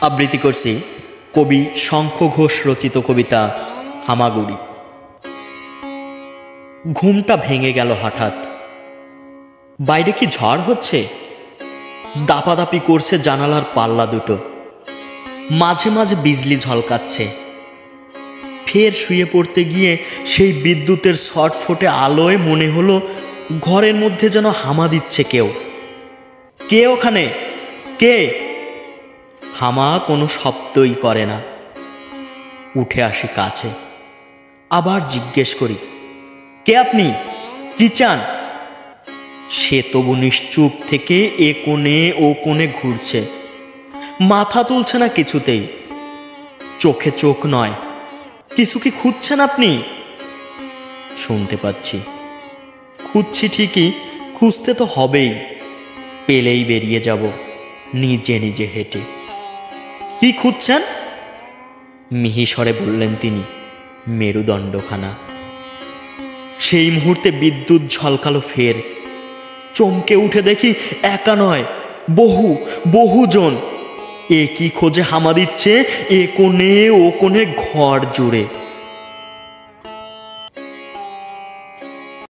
আবৃত্তি করছি কবি শঙ্খ ঘোষ রচিত কবিতা হামাগুড়ি। ঘুমটা ভেঙে গেল হঠাৎ। বাইরে কি ঝড় হচ্ছে? দাপাদাপি করছে জানালার পাল্লা দুটো, মাঝে মাঝে বিজলি ঝলকাচ্ছে। ফের শুয়ে পড়তে গিয়ে সেই বিদ্যুতের ছটফটে আলোয় মনে হলো ঘরের মধ্যে যেন হামা দিচ্ছে কেউ। কে ওখানে? কে? হামা কোনো শব্দই করে না। উঠে আসি কাছে, আবার জিজ্ঞেস করি, কে আপনি? কি চান? সে তবু নিশ্চুপ থেকে এ কোণে ও কোণে ঘুরছে, মাথা তুলছে না কিছুতেই। চোখে চোখ নয়। কিছু কি খুঁজছেন আপনি? শুনতে পাচ্ছি, খুঁজছি ঠিকই, খুঁজতে তো হবেই। পেলেই বেরিয়ে যাব নিজে নিজে হেঁটে। কি খুঁজছেন? মিহিস্বরে বললেন তিনি, মেরুদণ্ডখানা। সেই মুহূর্তে বিদ্যুৎ ঝলকালো ফের। চমকে উঠে দেখি একা নয়, বহুজন একই খোঁজে হামা দিচ্ছে এ কোণে ও কোণে ঘর জুড়ে।